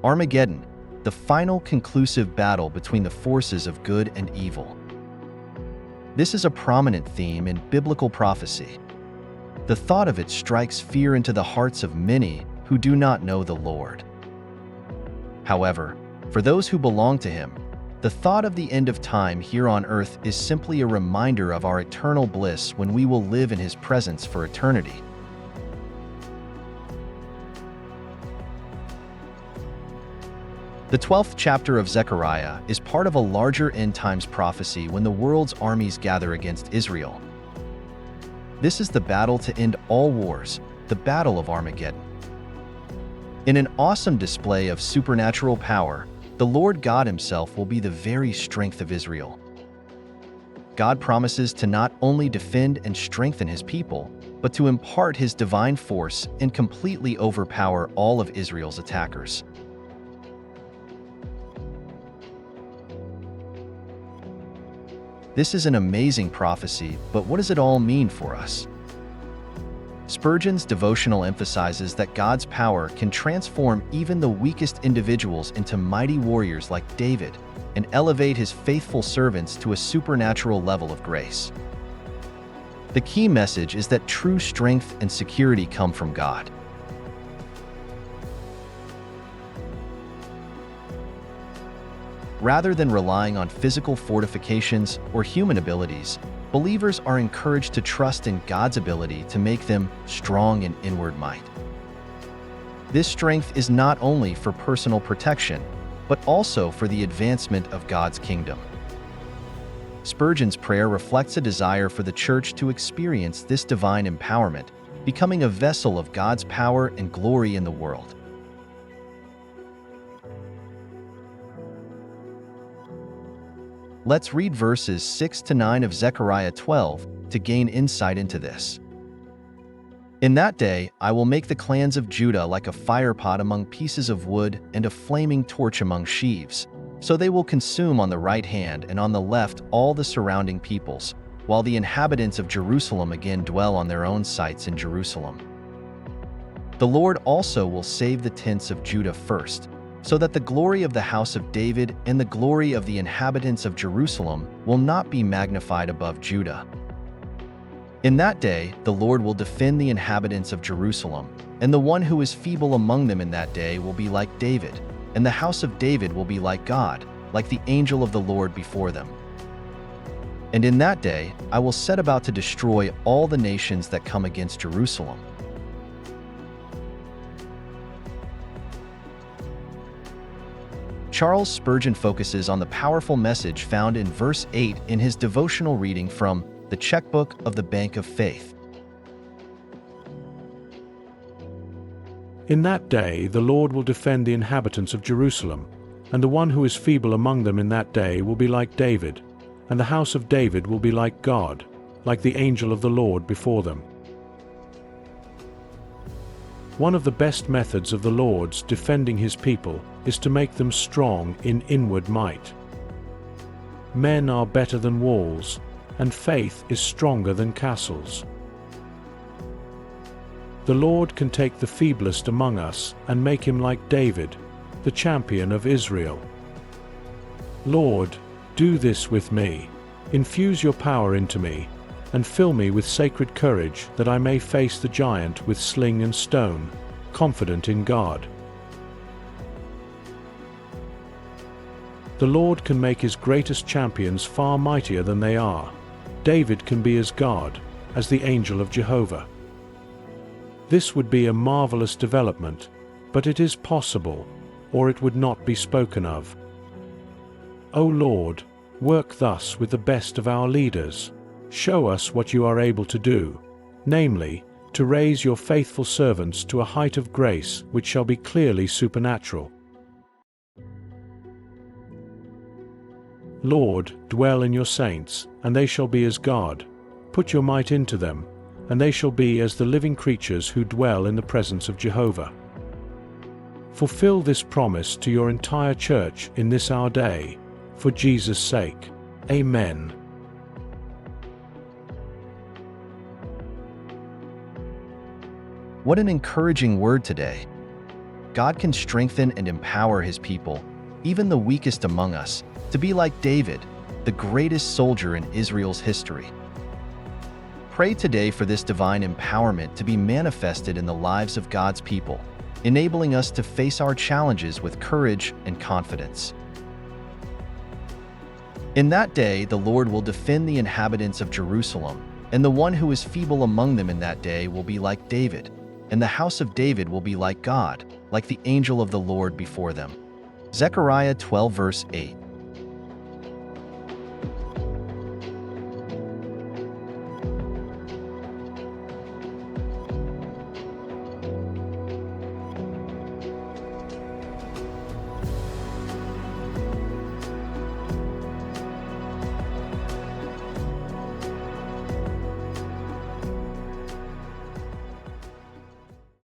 Armageddon, the final conclusive battle between the forces of good and evil. This is a prominent theme in biblical prophecy. The thought of it strikes fear into the hearts of many who do not know the Lord. However, for those who belong to Him, the thought of the end of time here on earth is simply a reminder of our eternal bliss when we will live in His presence for eternity. The 12th chapter of Zechariah is part of a larger end times prophecy when the world's armies gather against Israel. This is the battle to end all wars, the Battle of Armageddon. In an awesome display of supernatural power, the Lord God Himself will be the very strength of Israel. God promises to not only defend and strengthen His people, but to impart His divine force and completely overpower all of Israel's attackers. This is an amazing prophecy, but what does it all mean for us? Spurgeon's Devotional emphasizes that God's power can transform even the weakest individuals into mighty warriors like David and elevate His faithful servants to a supernatural level of grace. The key message is that true strength and security come from God. Rather than relying on physical fortifications or human abilities, believers are encouraged to trust in God's ability to make them strong in inward might. This strength is not only for personal protection, but also for the advancement of God's kingdom. Spurgeon's prayer reflects a desire for the church to experience this divine empowerment, becoming a vessel of God's power and glory in the world. Let's read verses 6 to 9 of Zechariah 12 to gain insight into this. In that day, I will make the clans of Judah like a firepot among pieces of wood and a flaming torch among sheaves. So they will consume on the right hand and on the left all the surrounding peoples, while the inhabitants of Jerusalem again dwell on their own sites in Jerusalem. The Lord also will save the tents of Judah first, so that the glory of the house of David and the glory of the inhabitants of Jerusalem will not be magnified above Judah. In that day, the Lord will defend the inhabitants of Jerusalem, and the one who is feeble among them in that day will be like David, and the house of David will be like God, like the angel of the Lord before them. And in that day, I will set about to destroy all the nations that come against Jerusalem. Charles Spurgeon focuses on the powerful message found in verse 8 in his devotional reading from the Checkbook of the Bank of Faith. In that day the Lord will defend the inhabitants of Jerusalem, and the one who is feeble among them in that day will be like David, and the house of David will be like God, like the angel of the Lord before them. One of the best methods of the Lord's defending His people is to make them strong in inward might. Men are better than walls, and faith is stronger than castles. The Lord can take the feeblest among us and make him like David, the champion of Israel. Lord, do this with me. Infuse your power into me, and fill me with sacred courage that I may face the giant with sling and stone, confident in God. The Lord can make His greatest champions far mightier than they are. David can be as God, as the angel of Jehovah. This would be a marvelous development, but it is possible, or it would not be spoken of. O Lord, work thus with the best of our leaders. Show us what you are able to do, namely, to raise your faithful servants to a height of grace which shall be clearly supernatural. Lord, dwell in your saints, and they shall be as God. Put your might into them, and they shall be as the living creatures who dwell in the presence of Jehovah. Fulfill this promise to your entire church in this our day, for Jesus' sake. Amen. What an encouraging word today. God can strengthen and empower his people, even the weakest among us, to be like David, the greatest soldier in Israel's history. Pray today for this divine empowerment to be manifested in the lives of God's people, enabling us to face our challenges with courage and confidence. In that day, the Lord will defend the inhabitants of Jerusalem, and the one who is feeble among them in that day will be like David, and the house of David will be like God, like the angel of the Lord before them. Zechariah 12 verse 8.